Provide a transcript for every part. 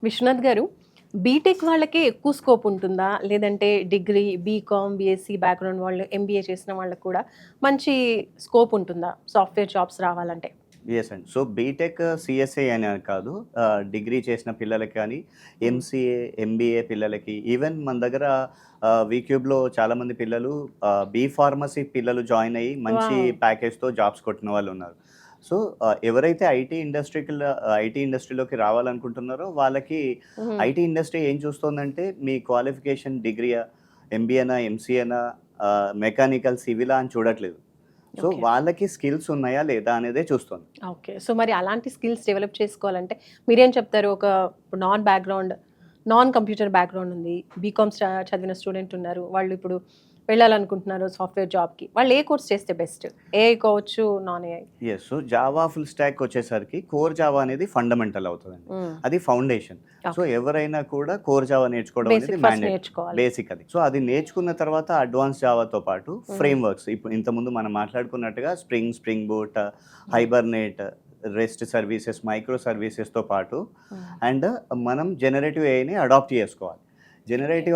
విశ్వనాథ్ గారు, బీటెక్ వాళ్ళకే ఎక్కువ స్కోప్ ఉంటుందా? లేదంటే డిగ్రీ, బీకామ్, బీఎస్సీ బ్యాక్‌గ్రౌండ్ వాళ్ళు, ఎంబీఏ చేసిన వాళ్ళకి కూడా మంచి స్కోప్ ఉంటుందా? సాఫ్ట్‌వేర్ జాబ్స్ రావాలంటే? యెస్ అండి. సో, బీటెక్, సీఎస్ఏ అని కాదు. డిగ్రీ చేసిన పిల్లలకి కానీ, హ్మ్. ఎంసీఏ, ఎంబీఏ పిల్లలకి ఈవెన్ మన దగ్గర వీక్యూబ్‌లో చాలామంది పిల్లలు బీ ఫార్మసీ పిల్లలు జాయిన్ అయ్యి మంచి వావ్! ప్యాకేజ్‌తో జాబ్స్ కొట్టిన వాళ్ళున్నారు. సో, ఎవరైతే ఐటీ ఇండస్ట్రీలోకి రావాలనుకుంటున్నారో వాళ్ళకి హ్మ్. ఐటీ ఇండస్ట్రీ ఏం చూస్తోందంటే మీ క్వాలిఫికేషన్ డిగ్రీయా, ఎంబీఏనా, ఎంసీఏనా, మెకానికల్, సివిలా అని చూడట్లేదు. So, okay. వాళ్ళకి స్కిల్స్ ఉన్నాయా లేదా అనేదే చూస్తోంది. ఓకే. సో, మరి అలాంటి స్కిల్స్ డెవలప్ చేసుకోవాలంటే మీరేం చెప్తారు? ఒక నాన్ కంప్యూటర్ బ్యాక్‌గ్రౌండ్ ఉంది. బీకామ్ చదివిన స్టూడెంట్ ఉన్నారు. వాళ్ళు ఇప్పుడు వెళ్ళాలనుకుంటున్నారు సాఫ్ట్‌వేర్ జాబ్‌కి. వాళ్ళు ఏ కోర్స్ చేస్తే బెస్ట్? ఏఐ కావచ్చు, non AI. Yes. So, Java full stock వచ్చేసరికి కోర్ జావా అనేది ఫండమెంటల్ అవుతదండి. హ్మ్. అది ఫౌండేషన్. So, okay. ఎవరైనా కూడా కోర్ జావా నేర్చుకోవడం అనేది బేసిక్ ఫస్ట్ మ్యాండేటరీ. నేర్చుకోవాలి. బేసిక్ అది. సో, అది నేర్చుకున్న తర్వాత అడ్వాన్స్ జావాతో పాటు హ్మ్. ఫ్రేమ్ వర్క్స్ ఇప్పుడు ఇంతకుముందు మనం మాట్లాడుకున్నట్టుగా స్ప్రింగ్ బూట్, హ్మ్. హైబర్నేట్, రెస్ట్ సర్వీసెస్, మైక్రో సర్వీసెస్‌తో పాటు హ్మ్. అండ్ మనం జనరేటివ్ ఏఐని అడాప్ట్ చేసుకోవాలి. ఓకే. జనరేటివ్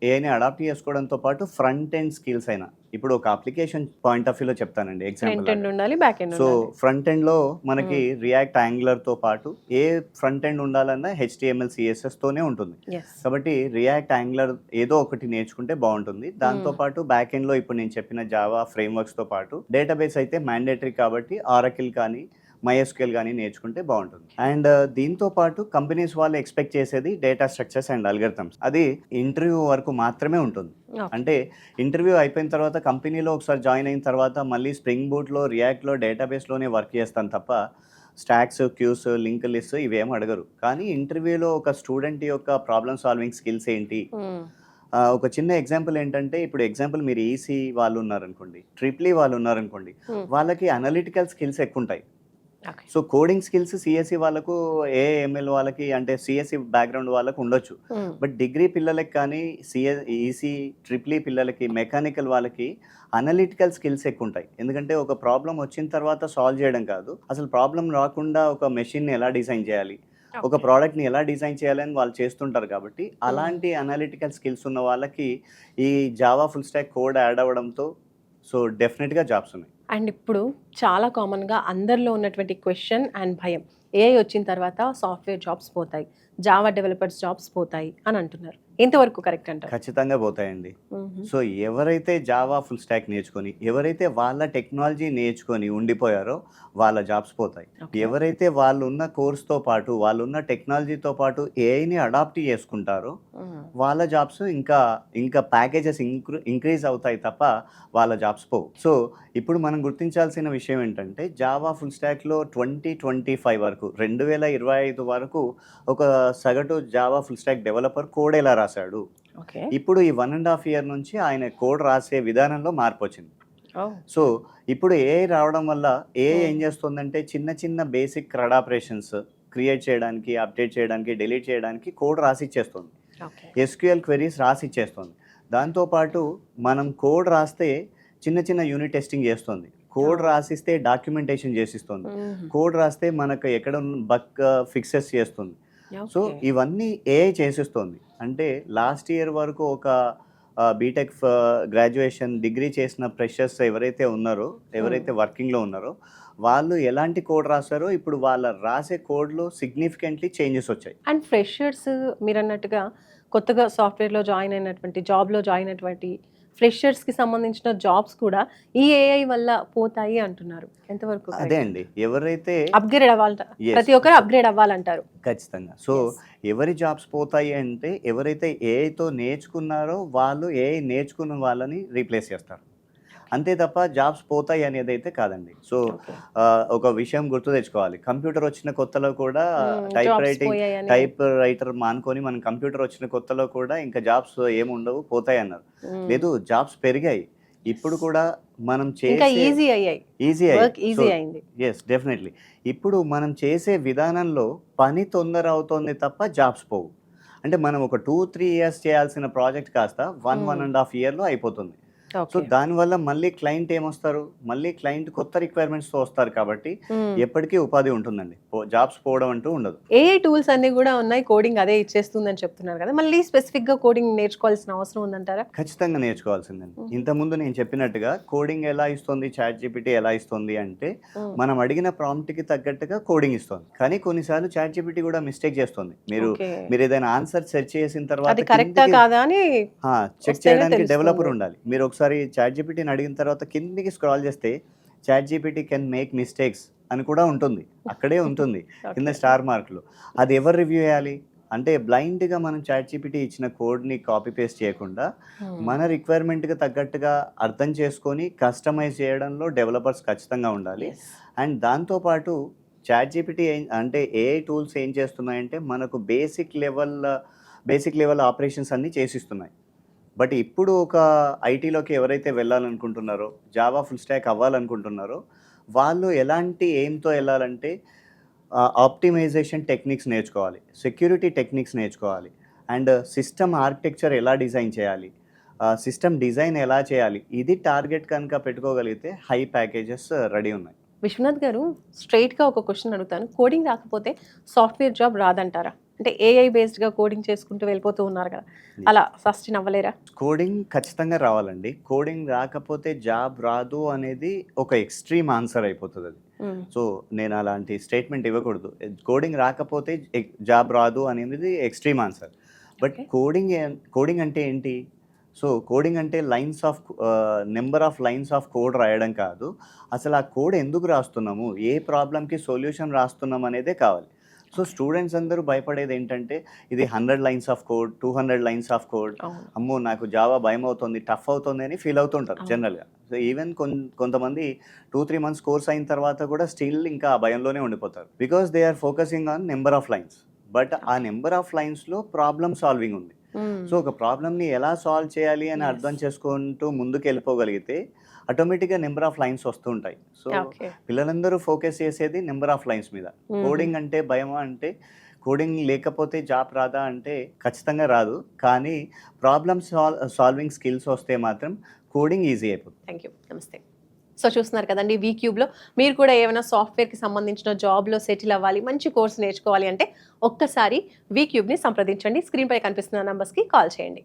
ఏఐని అడాప్ట్ చేసుకోవడంతో పాటు ఫ్రంట్ ఎండ్ స్కిల్స్ అయినా ఇప్పుడు ఒక అప్లికేషన్ పాయింట్ ఆఫ్ వ్యూలో చెప్తానండి ఎగ్జాంపుల్ ఫ్రంట్ ఎండ్ లాగా. ఉండాలి. బ్యాక్ ఎండ్ సో, ఉండాలి. ఫ్రంట్ ఎండ్‌లో మనకి హ్మ్. రియాక్ట్ యాంగులర్‌తో పాటు ఏ ఫ్రంట్ ఎండ్ ఉండాలన్నా హెచ్‌టీఎంఎల్, సీఎస్ఎస్‌తోనే ఉంటుంది. యెస్. కాబట్టి రియాక్ట్ యాంగులర్ ఏదో ఒకటి నేర్చుకుంటే బావుంటుంది. దాంతో హ్మ్. పాటు బ్యాక్ ఎండ్‌లో ఇప్పుడు నేను చెప్పిన జావా ఫ్రేమ్‌వర్క్స్‌తో పాటు డేటాబేస్ అయితే మ్యాండేటరీ కాబట్టి ఆరకిల్ కానీ, మైఎస్‌క్యూఎల్ గాని నేర్చుకుంటే బావుంటుంది. అండ్ దీంతో పాటు కంపెనీస్ వాళ్ళు ఎక్స్‌పెక్ట్ చేసేది డేటా స్ట్రక్చర్స్ అండ్ అల్గారిథమ్స్. అది ఇంటర్వ్యూ వరకు మాత్రమే ఉంటుంది. ఓకే. అంటే ఇంటర్వ్యూ అయిపోయిన తర్వాత కంపెనీలో ఒకసారి జాయిన్ అయిన తర్వాత మళ్ళీ స్ప్రింగ్ బూట్‌లో, రియాక్ట్‌లో, డేటాబేస్‌లోనే వర్క్ చేస్తాను తప్ప స్టాక్స్, క్యూస్, లింక్ లిస్ట్స్ ఇవేమి అడగరు. కానీ ఇంటర్వ్యూలో ఒక స్టూడెంట్ యొక్క ప్రాబ్లమ్ సాల్వింగ్ స్కిల్స్ ఏంటి? హ్మ్. ఒక చిన్న ఎగ్జాంపుల్ ఏంటంటే ఇప్పుడు ఎగ్జాంపుల్ మీరు ఈసీ వాళ్ళు ఉన్నారనుకోండి, ట్రిపుల్ ఈ వాళ్ళు ఉన్నారనుకోండి. హ్మ్. వాళ్ళకి అనలిటికల్ స్కిల్స్ ఎక్కువుంటాయి. Okay. So, coding skills CSE వాళ్ళకు, ఏఐఎంఎల్ వాళ్ళకి అంటే సీఎస్ఈ బ్యాక్‌గ్రౌండ్ వాళ్ళకు ఉండొచ్చు. హ్మ్. బట్ డిగ్రీ పిల్లలకి కానీ, ఈసీ, ట్రిపుల్ ఈ పిల్లలకి, మెకానికల్ వాళ్ళకి అనలిటికల్ స్కిల్స్ ఎక్కువుంటాయి. ఎందుకంటే ఒక ప్రాబ్లమ్ వచ్చిన తర్వాత సాల్వ్ చేయడం కాదు. అసలు ప్రాబ్లమ్ రాకుండా ఒక మెషిన్‌ని ఎలా డిజైన్ చేయాలి? ఒక ఓకే. ప్రొడక్ట్‌ని ఎలా డిజైన్ చేయాలని వాళ్ళు చేస్తుంటారు కాబట్టి, హ్మ్. అలాంటి అనలిటికల్ స్కిల్స్ ఉన్న వాళ్ళకి ఈ Java full stock code add అవ్వడంతో సో, డెఫినిట్‌గా జాబ్స్ ఉన్నాయి. అండ్ ఇప్పుడు చాలా కామన్‌గా అందరిలో ఉన్నటువంటి క్వెషన్ అండ్ భయం. ఏఐ వచ్చిన తర్వాత సాఫ్ట్‌వేర్ జాబ్స్ పోతాయి. జావా డెవలపర్స్ జాబ్స్ పోతాయి అని అంటున్నారు. ఎంతవరకు కరెక్ట్ అంటారు? ఖచ్చితంగా పోతాయండి. హుహు. సో, ఎవరైతే జావా ఫుల్ స్టాక్ నేర్చుకొని, ఎవరైతే వాళ్ళ టెక్నాలజీ నేర్చుకొని ఉండిపోయారో వాళ్ళ జాబ్స్ పోతాయి. ఓకే. ఎవరైతే వాళ్ళున్న కోర్స్‌తో పాటు, వాళ్ళున్న టెక్నాలజీతో పాటు ఏఐని అడాప్ట్ చేసుకుంటారో హ్మ్. వాళ్ళ జాబ్స్ ఇంకా ప్యాకేజెస్ ఇంక్రీజ్ అవుతాయి తప్ప వాళ్ళ జాబ్స్ పోవు. సో, ఇప్పుడు మనం గుర్తించాల్సిన విషయం ఏంటంటే జావా ఫుల్ స్టాక్‌లో 2025 వరకు 2025 వరకు ఒక సగటు Java full stack developer code ఎలా రాసాడు? ఓకే. ఇప్పుడు ఈ 1 ½ ఇయర్ నుంచి ఆయన కోడ్ రాసే విధానంలో మార్పొచ్చింది. ఓహ్! సో, ఇప్పుడు ఏఐ రావడం వల్ల ఏఐ హ్మ్. ఏం చేస్తుందంటే చిన్న చిన్న బేసిక్ CRUD ఆపరేషన్స్ క్రియేట్ చేయడానికి, అప్డేట్ చేయడానికి, డిలీట్ చేయడానికి కోడ్ రాసిచ్చేస్తుంది. ఓకే. ఎస్‌క్యూఎల్ క్వెరీస్ రాసిచ్చేస్తుంది. దాంతో పాటు మనం కోడ్ రాస్తే చిన్న చిన్న యూనిట్ టెస్టింగ్ చేస్తుంది. కోడ్ ఓహ్! రాసిస్తే డాక్యుమెంటేషన్ చేసిస్తుంది. హుహు. కోడ్ రాస్తే మనకు ఎక్కడ బగ్ ఫిక్సెస్ చేస్తుంది. So, okay. ఇవన్నీ ఏఐ చేసేస్తోంది. అంటే లాస్ట్ ఇయర్ వరకు ఒక బీటెక్ గ్రాడ్యుయేషన్ డిగ్రీ చేసిన ఫ్రెషర్స్ ఎవరైతే ఉన్నారో, హ్మ్. ఎవరైతే వర్కింగ్‌లో ఉన్నారో, వాళ్ళు ఎలాంటి కోడ్ రాసారో ఇప్పుడు వాళ్ళ రాసే కోడ్‌లో సిగ్నిఫికెంట్‌లీ చేంజెస్ వచ్చాయి. అండ్ ఫ్రెషర్స్ మీరన్నట్టుగా కొత్తగా సాఫ్ట్‌వేర్‌లో జాయిన్ అయినటువంటి, జాబ్‌లో జాయిన్ అయినటువంటి ఫ్రెషర్స్‌కి సంబంధించిన జాబ్స్ కూడా ఈ ఏఐ వల్ల పోతాయి అంటున్నారు. ఎంతవరకు అదే కరెక్ట్? అండి. ఎవరైతే అప్‌గ్రేడ్ అవ్వాలంట. యెస్. ప్రతి ఒక్కరు సో అప్‌గ్రేడ్ అవ్వాలంటారు. ఖచ్చితంగా. So, yes. ఎవరి జాబ్స్ పోతాయి అంటే ఎవరైతే ఏఐతో నేర్చుకున్నారో వాళ్ళు ఏఐ నేర్చుకున్న వాళ్ళని రీప్లేస్ చేస్తారు. ఓకే. అంతే తప్ప జాబ్స్ పోతాయి అనేదైతే కాదండి. So, okay. ఒక విషయం గుర్తు తెచ్చుకోవాలి. కంప్యూటర్ వచ్చిన కొత్తలో కూడా హ్మ్. జాబ్స్ పోయాయని. టైప్ రైటర్ మానుకొని మనం కంప్యూటర్ వచ్చిన కొత్తలో కూడా ఇంకా జాబ్స్ ఏముండవు పోతాయన్నారు. హ్మ్. లేదు జాబ్స్ పెరిగాయి. ఇప్పుడు కూడా మనం ఇంకా చేసే ఈజీ అయ్యాయి. ఈజీ అయ్యాయి. వర్క్ సో ఈజీ అయింది. యెస్. డెఫినైట్‌లీ. ఇప్పుడు మనం చేసే విధానంలో పని తొందర అవుతోంది తప్ప జాబ్స్ పోవు. అంటే మనం ఒక 2, 3 ఇయర్స్ చేయాల్సిన ప్రాజెక్ట్ కాస్త 1, హ్మ్. 1 ½ ఇయర్‌లో అయిపోతుంది. So okay. దానివల్ల మళ్ళీ క్లయింట్ ఏమొస్తారు, మళ్ళీ క్లయింట్ కొత్త రిక్వైర్మెంట్స్తో వస్తారు కాబట్టి ఎప్పటికీ ఉపాధి ఉంటుందండి, జాబ్స్ పోవడం అంటూ ఉండదు. ఏఐ టూల్స్ అన్ని కూడా ఉన్నాయి, కోడింగ్ అదే ఇచ్చేస్తుందని చెప్తున్నారు కదా, మళ్ళీ స్పెసిఫిక్గా కోడింగ్ నేర్చుకోవాల్సిన అవసరం ఉందంటారా? ఖచ్చితంగా నేర్చుకోవాల్సిందండి. ఇంతకుముందు నేను చెప్పినట్టుగా కోడింగ్ ఎలా ఇస్తుంది, చాట్ జీపీటీ ఎలా ఇస్తుంది అంటే మనం అడిగిన ప్రాంప్ట్కి తగ్గట్టుగా కోడింగ్ ఇస్తుంది. కానీ కొన్నిసార్లు చాట్ జీపీటీ కూడా మిస్టేక్ చేస్తుంది. మీరు ఏదైనా ఆన్సర్ సెర్చ్ చేసిన తర్వాత అది కరెక్టా కాదా అని చెక్ వస్తేనే చేయడానికి తెలుస్తుంది. డెవలపర్ ఉండాలి. మీరు ఒకసారి చాట్ జీపీటీని అడిగిన తర్వాత కిందికి స్క్రాల్ చేస్తే ChatGPT can make mistakes అని కూడా ఉంటుంది. అక్కడే ఉంటుంది కింద Okay. స్టార్ మార్కులు. అది ఎవరు రివ్యూ చేయాలి అంటే బ్లైండ్గా మనం చాట్ జీపీటీ ఇచ్చిన కోడ్ని కాపీ పేస్ట్ చేయకుండా మన రిక్వైర్మెంట్కి తగ్గట్టుగా అర్థం చేసుకొని కస్టమైజ్ చేయడంలో డెవలపర్స్ ఖచ్చితంగా ఉండాలి. Yes. అండ్ దాంతోపాటు చాట్ జీపీటీ అంటే ఏఐ టూల్స్ ఏం చేస్తున్నాయంటే మనకు బేసిక్ లెవెల్ ఆపరేషన్స్ అన్నీ చేసిస్తున్నాయి. బట్ ఇప్పుడు ఒక ఐటీలోకి ఎవరైతే వెళ్ళాలనుకుంటున్నారో, జావా ఫుల్ స్టాక్ అవ్వాలనుకుంటున్నారో వాళ్ళు ఎలాంటి ఎయిమ్తో వెళ్ళాలంటే ఆప్టిమైజేషన్ టెక్నిక్స్ నేర్చుకోవాలి, సెక్యూరిటీ టెక్నిక్స్ నేర్చుకోవాలి, అండ్ సిస్టమ్ ఆర్కిటెక్చర్ ఎలా డిజైన్ చేయాలి, సిస్టమ్ డిజైన్ ఎలా చేయాలి. ఇది టార్గెట్ కనుక పెట్టుకోగలిగితే హై ప్యాకేజెస్ రెడీ ఉన్నాయి. విశ్వనాథ్ గారు, స్ట్రైట్గా ఒక క్వశ్చన్ అడుగుతాను. కోడింగ్ రాకపోతే సాఫ్ట్వేర్ జాబ్ రాదంటారా? అంటే ఏఐ బేస్డ్గా కోడింగ్ చేసుకుంటూ వెళ్ళిపోతూ ఉన్నారు కదా, అలా సస్టైన్ అవ్వలేరా? కోడింగ్ ఖచ్చితంగా రావాలండి. కోడింగ్ రాకపోతే జాబ్ రాదు అనేది ఒక ఎక్స్ట్రీమ్ ఆన్సర్ అయిపోతుంది అది. సో నేను అలాంటి స్టేట్మెంట్ ఇవ్వకూడదు. కోడింగ్ రాకపోతే జాబ్ రాదు అనేది extreme answer. But Okay. Coding అంటే ఏంటి? సో కోడింగ్ అంటే number of lines of code రాయడం కాదు. అసలు ఆ కోడ్ ఎందుకు రాస్తున్నాము, ఏ ప్రాబ్లమ్కి సొల్యూషన్ రాస్తున్నాం అనేదే కావాలి. సో స్టూడెంట్స్ అందరూ భయపడేది ఏంటంటే ఇది 100 lines of code, 200 lines of code, అవును. అమ్మో నాకు జావా భయం అవుతుంది, టఫ్ అవుతుంది అని ఫీల్ అవుతుంటారు అవును. జనరల్గా. సో ఈవెన్ కొంతమంది 2-3 మంత్స్ కోర్స్ అయిన తర్వాత కూడా స్టిల్ ఇంకా ఆ భయంలోనే ఉండిపోతారు. Because they are focusing on number of lines. But ఆ నెంబర్ ఆఫ్ లైన్స్లో ప్రాబ్లమ్ సాల్వింగ్ ఉంది. సో ఒక ప్రాబ్లమ్ని ఎలా సాల్వ్ చేయాలి అని Yes. అర్థం చేసుకుంటూ ముందుకు వెళ్ళిపోగలిగితే ఆటోమేటిక్గా నెంబర్ ఆఫ్ లైన్స్ వస్తూ ఉంటాయి. So okay. పిల్లలందరూ ఫోకస్ చేసేది నెంబర్ ఆఫ్ లైన్స్ మీద. కోడింగ్ అంటే భయమా అంటే, కోడింగ్ లేకపోతే జాబ్ రాదా అంటే ఖచ్చితంగా రాదు. కానీ ప్రాబ్లమ్ సాల్వింగ్ స్కిల్స్ వస్తే మాత్రం కోడింగ్ ఈజీ అయిపోతుంది. Thank you. నమస్తే. సో చూస్తున్నారు కదండి, వీక్యూబ్లో మీరు కూడా ఏమైనా సాఫ్ట్వేర్కి సంబంధించిన జాబ్లో సెటిల్ అవ్వాలి, మంచి కోర్స్ నేర్చుకోవాలి అంటే ఒక్కసారి వీక్యూబ్ని సంప్రదించండి. స్క్రీన్పై కనిపిస్తున్న నంబర్స్కి కాల్ చేయండి.